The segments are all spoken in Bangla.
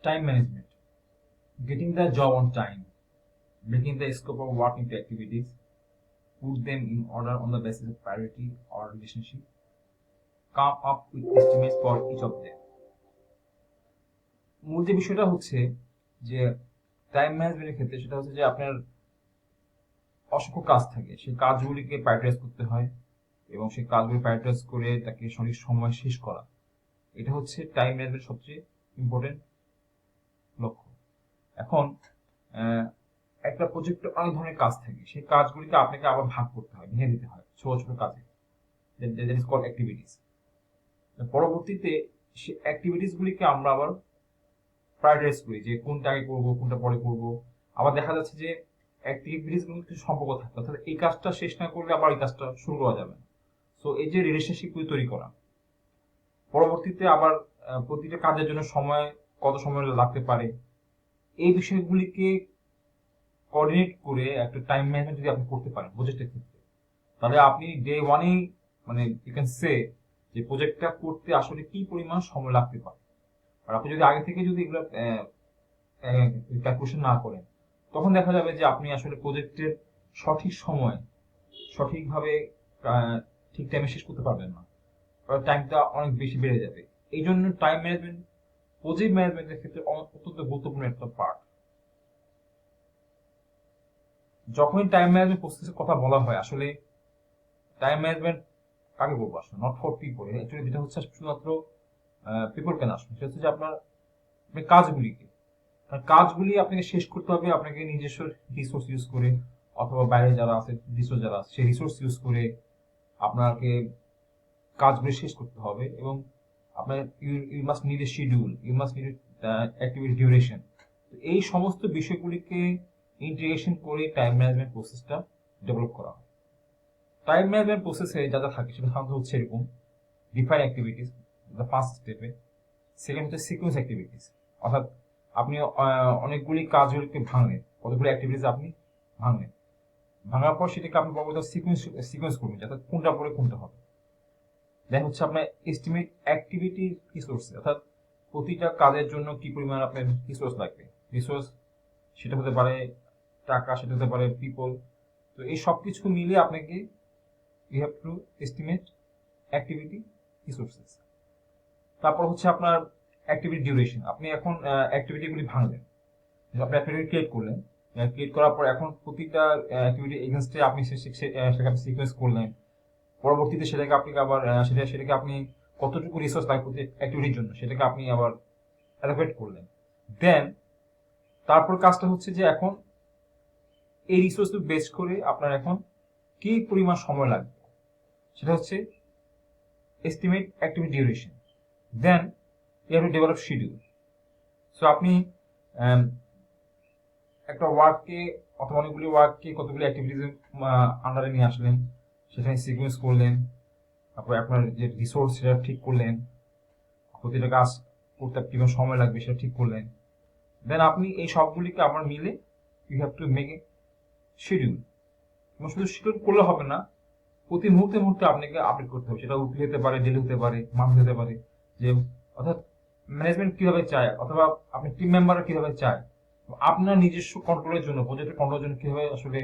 Time management. Getting the job on time. Breaking the scope of work into activities. Put them in order on the basis of priority or relationship. Come up with estimates for each of them. মূল যে বিষয়টা হচ্ছে যে টাইম ম্যানেজমেন্টের ক্ষেত্রে সেটা হচ্ছে যে আপনার অসংখ্য কাজ থাকে, সেই কাজগুলিকে প্রায়োরিটাইজ করতে হয় এবং সেই কাজগুলি প্রায়োরিটাইজ করে তাকে সঠিক সময় শেষ করা। এটা হচ্ছে টাইম ম্যানেজমেন্ট সবচেয়ে ইম্পর্টেন্ট লক্ষ্য। এখন একটা প্রজেক্টে অনেক ধরনের কাজ থাকে, সেই কাজগুলিকে আপনাকে আবার ভাগ করতে হয়, ভেঙে দিতে হয় ছোট ছোট কাজে, দ্যাট ইজ কল্ড অ্যাক্টিভিটিস। পরবর্তীতে সেই অ্যাক্টিভিটিস গুলিকে আমরা আবার প্রায়োরিটাইজ করি যে কোনটা আগে করবো কোনটা পরে করবো। আবার দেখা যাচ্ছে যে অ্যাক্টিভিটিস গুলো কিছু সম্পর্ক থাকে, অর্থাৎ এই কাজটা শেষ না করলে আবার এই কাজটা শুরু করা যাবে না। সো এই যে রিলেশনশিপ গুলি তৈরি করা, পরবর্তীতে আবার প্রতিটা কাজের জন্য সময় কত সময় লাগতে পারে, এই বিষয়গুলিকে কোঅর্ডিনেট করে একটা টাইম ম্যানেজমেন্ট যদি আপনি করতে পারেন প্রজেক্টের ক্ষেত্রে, তাহলে আপনি ডে ওয়ানেই মানে ইউ ক্যান সে যে প্রজেক্টটা করতে আসলে কি পরিমাণ সময় লাগতে পারে। আর আপনি যদি আগে থেকে যদি এগুলো ক্যালকুলেশন না করেন, তখন দেখা যাবে যে আপনি আসলে প্রজেক্টের সঠিক সময় সঠিকভাবে ঠিক টাইমে শেষ করতে পারবেন না, টাইমটা অনেক বেশি বেড়ে যাবে। এই জন্য টাইম ম্যানেজমেন্ট প্রজেক্ট ম্যানেজমেন্টের ক্ষেত্রে অত্যন্ত গুরুত্বপূর্ণ একটা পার্ট। যখনই টাইম ম্যানেজমেন্ট প্রসেসের কথা বলা হয়, আসলে টাইম ম্যানেজমেন্ট কাকে বলবো আসলে, নট ফর পিপল, অ্যাকচুয়ালি যেটা হচ্ছে শুধুমাত্র পিপল কেন আসলে, সেটা হচ্ছে যে আপনার কাজগুলিকে, কাজগুলি আপনাকে শেষ করতে হবে আপনাকে নিজস্ব রিসোর্স ইউজ করে, অথবা বাইরে যারা আছে রিসোর্স যারা আছে সেই রিসোর্স ইউজ করে আপনাকে কাজগুলি শেষ করতে হবে। এবং আপনার you must need a schedule, you must need activity duration. এই সমস্ত বিষয়গুলিকে ইন্টিগ্রেশন করে টাইম ম্যানেজমেন্ট প্রসেসটা ডেভেলপ করা হয়। টাইম ম্যানেজমেন্ট প্রসেসে যা যা থাকে সেটা সাধারণত হচ্ছে এরকম: ডিফাইন অ্যাক্টিভিটিস, দ্য ফার্স্ট স্টেপে। সেকেন্ড হচ্ছে সিকোয়েন্স অ্যাক্টিভিটিস, অর্থাৎ আপনি অনেকগুলি কাজগুলিকে ভাঙলেন, কতগুলি অ্যাক্টিভিটিস আপনি ভাঙলেন, ভাঙার পর সেটাকে আপনি পরবর্তী সিকোয়েন্স করবেন, যাতে কোনটা পরে কোনটা হবে। দেন হচ্ছে আপনার এস্টিমেট অ্যাক্টিভিটি রিসোর্স, অর্থাৎ প্রতিটা কাজের জন্য কি পরিমাণ আপনার রিসোর্স লাগবে। রিসোর্স সেটা হতে পারে টাকা, সেটা হতে পারে পিপল। তো এই সব কিছু মিলিয়ে আপনাকে you have to estimate activity resources. তারপর হচ্ছে আপনার অ্যাক্টিভিটি ডিউরেশন। আপনি এখন অ্যাক্টিভিটিগুলি ভাঙলেন, আপনি অ্যাক্টিভিটি ক্রিয়েট করলেন, ক্রিয়েট করার পর এখন প্রতিটা অ্যাক্টিভিটি এগেনস্টে আপনি সেটাকে সিকোয়েন্স করলেন। পরবর্তীতে সেটাকে আপনি আবার সেটাকে আপনি কতটুকু রিসোর্স লাগবে প্রতি অ্যাক্টিভিটির জন্য সেটাকে আপনি আবার অ্যালোকেট করলেন। দেন তারপর কাজটা হচ্ছে যে এখন এই রিসোর্স বেস করে আপনার এখন কি পরিমাণ সময় লাগবে, সেটা হচ্ছে estimate activity duration. Then you have to develop schedule. So আপনি একটা ওয়ার্ককে অথবা অনেকগুলি ওয়ার্ককে কতগুলি অ্যাক্টিভিটিস আন্ডারে নিয়ে আসলেন, সেখানে সিকোয়েন্স করলেন, তারপরে আপনার যে রিসোর্স সেটা ঠিক করলেন, প্রতিটা কাজ করতে কিরকম সময় লাগবে সেটা ঠিক করলেন। দেন আপনি এই সবগুলিকে আবার মিলে you have to make a schedule. এবং শুধু শিডিউল করলে হবে না, প্রতি মুহূর্তে মুহূর্তে আপনাকে আপডেট করতে হবে। সেটা উইকলি হতে পারে, ডেলি হতে পারে, মান্থলি হতে পারে। যে অর্থাৎ ম্যানেজমেন্ট কিভাবে চায় অথবা আপনি টিম মেম্বাররা কিভাবে চায়, আপনার নিজস্ব কন্ট্রোলের জন্য, প্রজেক্টের কন্ট্রোলের জন্য কিভাবে আসলে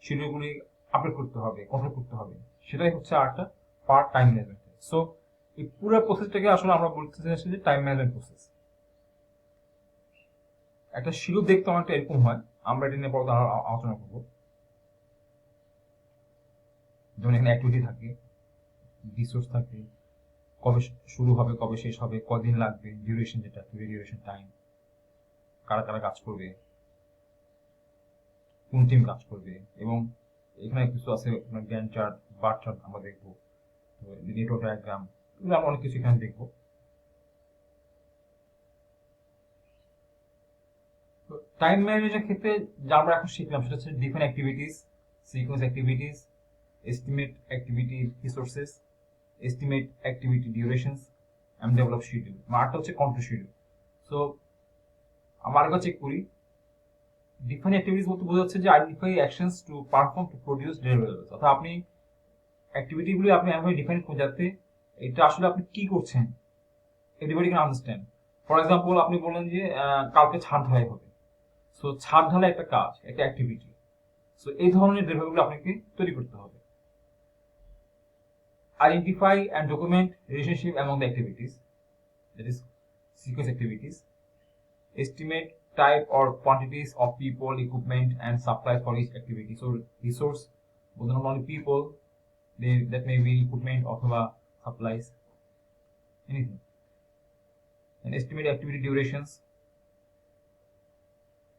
শিডিউলগুলি আপডেট করতে হবে, কন্ট্রোল করতে হবে, সেটাই হচ্ছে আরেকটা পার্ট টাইম ম্যানেজমেন্ট। সো এই পুরো প্রসেসটাকে আসলে আমরা বলতে চাইছি যে টাইম ম্যানেজমেন্ট প্রসেস। একটা শিডিউল দেখতে অনেকটা এরকম হয়, আমরা এটা নিয়ে পরে আলোচনা করবো। যেমন এখানে অ্যাক্টিভিটি থাকে, রিসোর্স থাকে, কবে শুরু হবে, কবে শেষ হবে, কদিন লাগবে, ডিউরেশন, যেটা ডিউরেশন টাইম, কারা কারা কাজ করবে, কোন টিম কাজ করবে, এবং এখানে কিছু আছে আপনার গ্যান্ট চার্ট, বার চার্ট আমরা দেখবো, নেটওয়ার্ক ডায়াগ্রাম, এগুলো আমরা অনেক কিছু এখানে দেখবো। টাইম ম্যানেজমেন্টের ক্ষেত্রে যা আমরা এখন শিখলাম সেটা হচ্ছে define activities, sequence activities, estimate activity resources, estimate activity durations, and develop schedule. আরটা হচ্ছে কন্ট্রোল শিডিউল। সো আমরা আরেকবার চেক করি। ডিফাইন অ্যাক্টিভিটিস বলতে বোঝা যাচ্ছে যে identify actions to perform to produce deliverables, অর্থাৎ আপনি অ্যাক্টিভিটিগুলি আপনি এমনভাবে ডিফাইন করুন যাতে এটা আসলে আপনি কি করছেন everybody can understand. For example আপনি বললেন যে কালকে ছাদ ঢালাই হবে, সো ছাদ ঢালাই একটা কাজ, একটা অ্যাক্টিভিটি। সো এই ধরনের ডেভেলপগুলো আপনাকে তৈরি করতে হবে। Identify and document relationship among the activities, that is sequence activities. Estimate type or quantities of people, equipment, and supplies for each activity. So resource, both not only people, that may be equipment or supplies, anything. And estimate activity durations,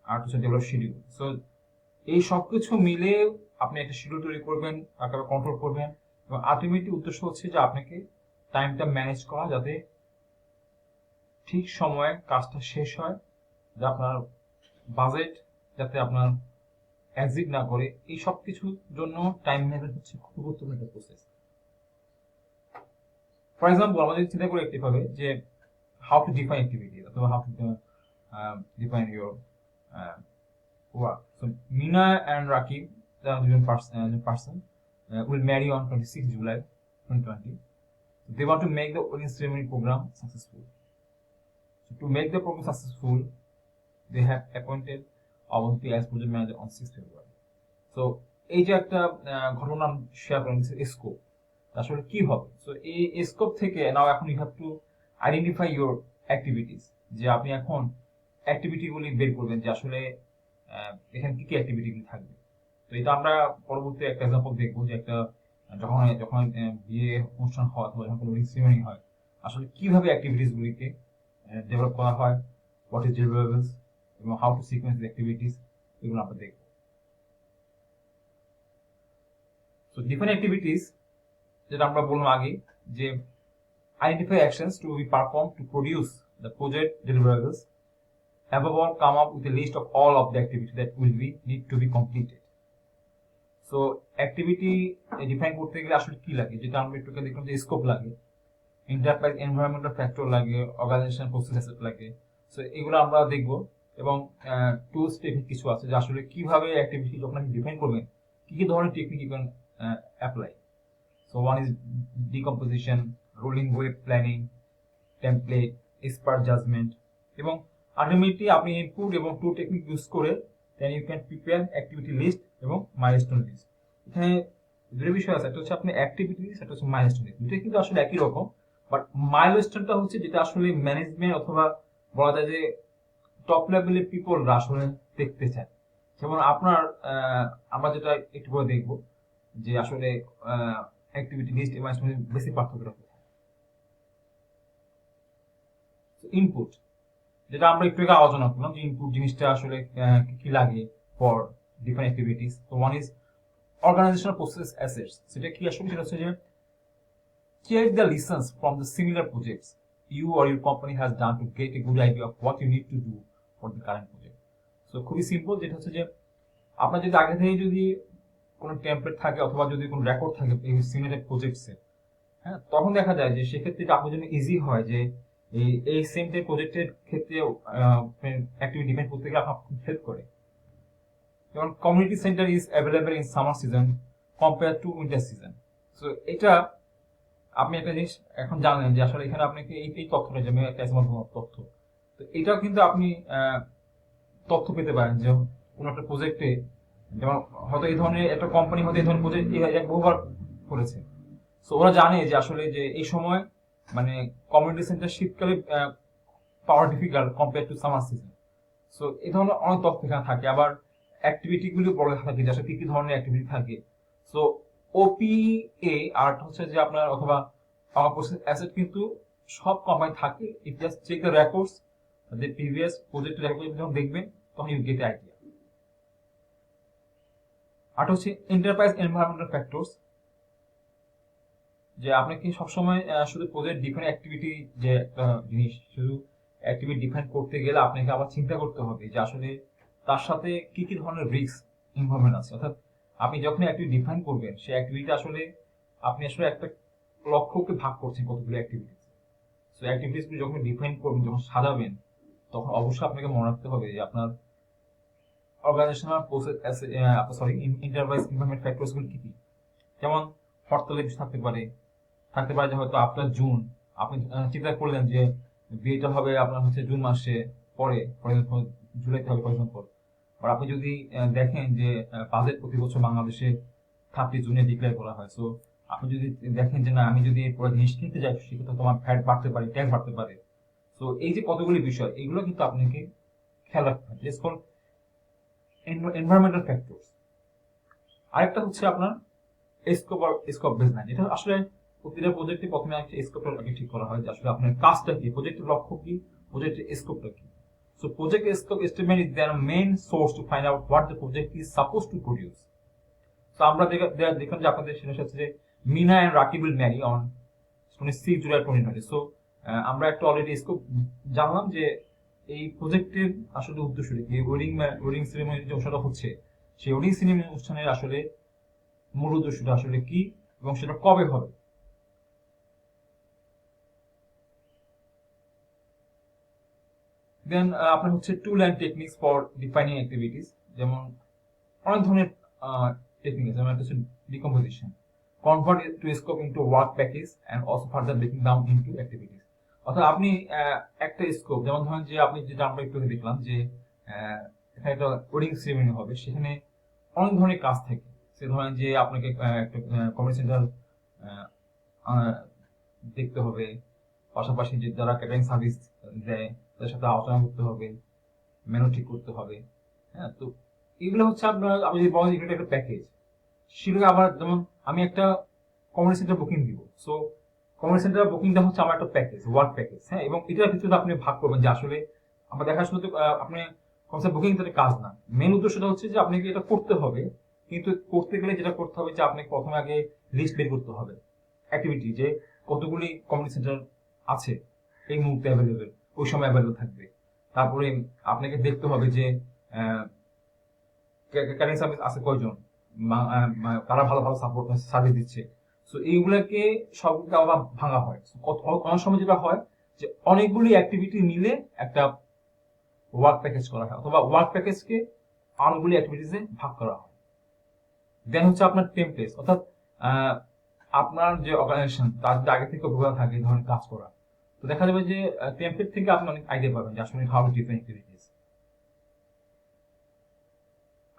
আর হচ্ছে ডেভেলপ শিডিউল। সো এই সব কিছু মিলে আপনি একটা শিডিউল তৈরি করবেন, তাকে কন্ট্রোল করবেন, এবং আলটিমেটলি উদ্দেশ্য হচ্ছে যে আপনাকে টাইমটা ম্যানেজ করা, যাতে ঠিক সময়ে কাজটা শেষ হয়, যে আপনার বাজেট যাতে আপনার এক্সিট না করে। এই সব কিছুর জন্য টাইম ম্যানেজমেন্ট হচ্ছে খুব গুরুত্বপূর্ণ একটা প্রসেস। ফর এক্সাম্পল আমাদের চিন্তা করে একটি হবে যে হাউ টু ডিফাইন অ্যাক্টিভিটি অথবা how to define your work. So Mina and Rakib, the person will marry on 26 July 2020. They want to make the wedding ceremony program successful. So to make the program successful, they have appointed Avanti as project manager on 6th February. So এই যে একটা ঘটনা শেয়ার করেন, স্কোপ আসলে কি হবে। সো এই স্কোপ থেকে নাও এখন you have to identify your activities, যে আপনি এখন অ্যাক্টিভিটিগুলি বের করবেন যে আসলে এখানে কি কি অ্যাক্টিভিটিগুলি থাকবে। তো এটা আমরা পরবর্তী একটা এক্সাম্পল দেখবো, যে একটা যখন যখন বিয়ে অনুষ্ঠান হয় অথবা যখন কোনো সেরেমনি হয়, আসলে কিভাবে অ্যাক্টিভিটিস গুলিকে ডেভেলপ করা হয়, হোয়াট ইজ ডেলিভারেবলস, এবং how to sequence the activities, এগুলো আমরা দেখবো। সো ডিফারেন্ট অ্যাক্টিভিটিস, যেটা আমরা বললাম আগে, যে identify actions to be perform to produce the project deliverables. Above all, come up with a list of all of the activities that will be need to be completed. So activity define করতে গেলে আসলে কি লাগে, যেটা আমরা একটু দেখলাম যে স্কোপ লাগে, এন্টারপ্রাইজ এনভায়রনমেন্টাল ফ্যাক্টর লাগে, অর্গানাইজেশন প্রসেস লাগে। সো এগুলো আমরা দেখবো, এবং টুলস টেকনিক কিছু আছে যে আসলে কিভাবে অ্যাক্টিভিটি যখন আপনি ডিফাইন করবেন কি কি ধরনের technique you can apply. So one is decomposition, rolling wave planning, template, expert judgment, এবং আলটিমেটলি আপনি ইনপুট এবং টু টেকনিক ইউজ করে then you can prepare activity list এবং মাইলস্টোন লিস্ট। এখানে দুটো বিষয় আছে, একটা হচ্ছে আপনি অ্যাক্টিভিটি লিস্ট, একটা হচ্ছে মাইলস্টোন লিস্ট। দুটোই কিন্তু আসলে একই রকম, বাট মাইলস্টোনটা হচ্ছে যেটা আসলে ম্যানেজমেন্ট অথবা বলা যায় যে টপ লেভেলের পিপলরা আসলে দেখতে চায়। যেমন আপনার আমরা যেটা একটু করে দেখবো যে আসলে অ্যাক্টিভিটি লিস্ট এবং মাইলস্টোনের বেশি পার্থক্যটা কোথায়। ইনপুট, যেটা আমরা একটু আগে আলোচনা করলাম যে ইনপুট জিনিসটা আসলে কি লাগে ফর ডিফারেন্ট অ্যাক্টিভিটিস। তো one is organisational process assets. সেটা কি আসলে, সেটা হচ্ছে যে check the lessons from the similar projects you or your company has done to get a good idea of what you need to do for the current project. So খুবই সিম্পল, যেটা হচ্ছে যে আপনার যদি আগে থেকে যদি কোনো টেমপ্লেট থাকে অথবা যদি কোনো রেকর্ড থাকে এই সিমিলার প্রজেক্টসে, হ্যাঁ, তখন দেখা যায় যে সেক্ষেত্রে আপনার জন্য ইজি হয় যে এই সেম টাইপ প্রজেক্টের ক্ষেত্রে অ্যাক্টিভিটি ডিফাইন করতে গেলে আপনার হেল্প করে। যেমন community centre is available in summer season compare to winter season. So এটা আপনি একটা জিনিস এখন জানলেন যে আসলে এখানে আপনাকে এই তথ্যটা, যে একটা তথ্য, তো এটাও কিন্তু আপনি তথ্য পেতে পারেন যে কোনো একটা প্রজেক্টে, যেমন হয়তো এই ধরনের একটা কোম্পানি হয়তো এই ধরনের প্রজেক্ট বহুবার করেছে। সো ওরা জানে যে আসলে যে এই সময় মানে কমিউনিটি সেন্টার শীতকালে পাওয়া difficult compare to summer season. So এই ধরনের অনেক তথ্য এখানে থাকে। আবার অ্যাক্টিভিটি গুলো বলা থাকে যে আসলে কি কি ধরনের অ্যাক্টিভিটি থাকে। সো ওপিএ আর হচ্ছে যে আপনার অথবা পাওয়ার প্রসেস অ্যাসেট কিন্তু সব কোম্পানি থাকে। If just check the records, the previous প্রজেক্টের রেকর্ড যখন দেখবেন তখন ইউ গেট আইডিয়া। আর হচ্ছে এন্টারপ্রাইজ এনভায়রনমেন্টাল ফ্যাক্টরস, যে আপনাকে সবসময় শুধু প্রজেক্ট ডিফাইন অ্যাক্টিভিটি যে একটা জিনিস, শুধু অ্যাক্টিভিটি ডিফাইন করতে গেলে আপনাকে আবার চিন্তা করতে হবে যে আসলে তার সাথে কি কি ধরনের রিস্ক ইনভলভমেন্ট আছে। অর্থাৎ আপনি যখন অ্যাক্টিভিটি ডিফাইন করবেন সেই অ্যাক্টিভিটি আসলে আপনি আসলে একটা লক্ষ্যকে ভাগ করছেন কতগুলো অ্যাক্টিভিটি। সো অ্যাক্টিভিটিসগুলো যখন ডিফাইন করবেন, যখন সাজাবেন, তখন অবশ্যই আপনাকে মনে রাখতে হবে যে আপনার organisational process enterprise environment factors গুলো কি কি। যেমন হরতালের বিষয় থাকতে পারে যে হয়তো আফটার জুন আপনি চিন্তা করলেন যে বিয়েটা হবে আপনার হচ্ছে জুন মাসে পরে পরে জুলাইতে হবে ফর এক্সাম্পল। আর আপনি যদি দেখেন যে বাজেট প্রতি বছর বাংলাদেশে 30 জুনে ডিক্লেয়ার করা হয়, সো আপনি যদি দেখেন যে না আমি যদি এরপরে জিনিস কিনতে যাই সেক্ষেত্রে তোমার ফ্যাট বাড়তে পারে, ট্যাক্স বাড়তে পারে। তো এই যে কতগুলি বিষয় এগুলো কিন্তু আপনাকে খেয়াল রাখতে হবে। It's called environmental factors. আরেকটা হচ্ছে আপনার স্কোপ বেসলাইন। এটা আসলে প্রতিটা প্রজেক্টে প্রথমে একটা স্কোপটা আগে ঠিক করা হয় যে আসলে আপনার কাজটা কি, প্রজেক্টের লক্ষ্য কি, প্রজেক্টের স্কোপটা কি। So project scope estimate is their main source to find out what the project is supposed to produce. So আমরা দেখলাম যে আপনাদের সেটা হচ্ছে যে Mina and Rakib will marry on 26 July 2020। So আমরা একটা অলরেডি স্কোপ জানলাম যে এই প্রজেক্টের আসলে উদ্দেশ্যটা কি, ওয়েডিং সেরেমনি যে অনুষ্ঠানটা হচ্ছে সেই ওয়েডিং সেরেমনি অনুষ্ঠানের আসলে মূল উদ্দেশ্যটা আসলে কি এবং সেটা কবে হবে। দেন আপনার হচ্ছে tool and techniques for defining activities, যেমন অনেক ধরনের টেকনিক আছে, যেমন একটা হচ্ছে decomposition, convert to scope into work package and also further breaking down into activities. অর্থাৎ আপনি একটা স্কোপ, যেমন ধরেন যে আপনি যেটা আমরা একটু দেখলাম যে এখানে একটা ওয়েডিং সেরেমনি হবে, সেখানে অনেক ধরনের কাজ থাকে। সে ধরেন যে আপনাকে একটা কমিউনিটি সেন্টার দেখতে হবে, পাশাপাশি যে যারা ক্যাটারিং সার্ভিস দেয় তাদের সাথে আলোচনা করতে হবে, মেনু ঠিক করতে হবে। হ্যাঁ, তো এগুলো হচ্ছে আপনার, আমি যদি বলেন এগুলো একটা প্যাকেজ, সেগুলো আবার যেমন আমি একটা কমিউনিটি সেন্টার বুকিং দিব, সো কমিউনিটি সেন্টার বুকিংটা হচ্ছে আমার একটা প্যাকেজ, ওয়ার্ক প্যাকেজ। হ্যাঁ, এবং এটার ভিতরে আপনি ভাগ করবেন যে আসলে আমার দেখাশোনা তো আপনি কনসেপ্ট বুকিং তার কাজ না, মেন উদ্দেশ্যটা হচ্ছে যে আপনাকে এটা করতে হবে, কিন্তু করতে গেলে যেটা করতে হবে যে আপনাকে প্রথমে আগে লিস্ট বের করতে হবে অ্যাক্টিভিটি, যে কতগুলি কমিউনিটি সেন্টার আছে এই মুহূর্তে অ্যাভেলেবেল, ওই সময় অ্যাভেলেবেল থাকবে। তারপরে আপনাকে দেখতে হবে যে ক্যাটারিং সার্ভিস আছে কয়জন, তারা ভালো ভালো সাপোর্ট সার্ভিস দিচ্ছে। সো এইগুলাকে সবগুলো আবার ভাঙা হয়। অনেক সময় যেটা হয় যে অনেকগুলি অ্যাক্টিভিটি মিলে একটা ওয়ার্ক প্যাকেজ করা হয়, অথবা ওয়ার্ক প্যাকেজকে অনেকগুলি অ্যাক্টিভিটিসে ভাগ করা হয়। দেন হচ্ছে আপনার টেমপ্লেট, অর্থাৎ আপনার যে অর্গানাইজেশন তার যদি আগে থেকে অভিজ্ঞতা থাকে এই ধরনের কাজ করা, তো দেখা যাবে যে টেমপ্লেট থেকে আপনি অনেক আইডিয়া পাবেন যে আসলে হাউ টু ডিফাইন অ্যাক্টিভিটিস।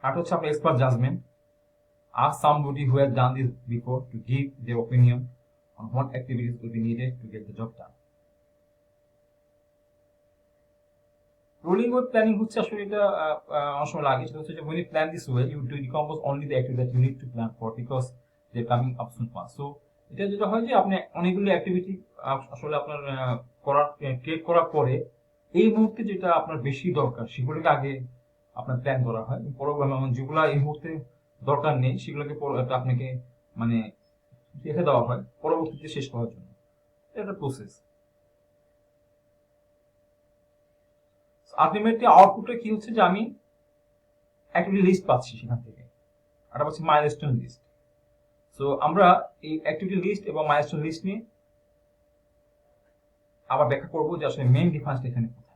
আর হচ্ছে আপনার expert judgement, ask somebody who has done this before to give their opinion on what activities will be needed to get the job done. Rolling wave planning হচ্ছে আসলে এটা অনেক সময় লাগে, সেটা হচ্ছে যে when you plan this way you do decompose only the activity that you need to plan for because they're coming up soon fast. So এটা যেটা হয় যে আপনি অনেকগুলো অ্যাক্টিভিটি আসলে আপনার করার ক্রিয়েট করার পরে এই মুহূর্তে যেটা আপনার বেশি দরকার সেগুলোকে আগে আপনার প্ল্যান করা হয়, যেগুলো এই মুহূর্তে দরকার নেই সেগুলোকে আপনাকে মানে রেখে দেওয়া হয় পরবর্তীতে শেষ করার জন্য। এটা প্রসেস। আলটিমেটলি আউটপুটটা কি হচ্ছে যে আমি অ্যাক্টিভিটি লিস্ট পাচ্ছি সেখান থেকে, আর পাচ্ছি মাইলস্টোন লিস্ট। সো আমরা এই অ্যাক্টিভিটি লিস্ট এবং মাইলস্টোন লিস্ট নিয়ে আবার ব্যাখ্যা করবো যে আসলে মেইন ডিফারেন্সটা এখানে কোথায়।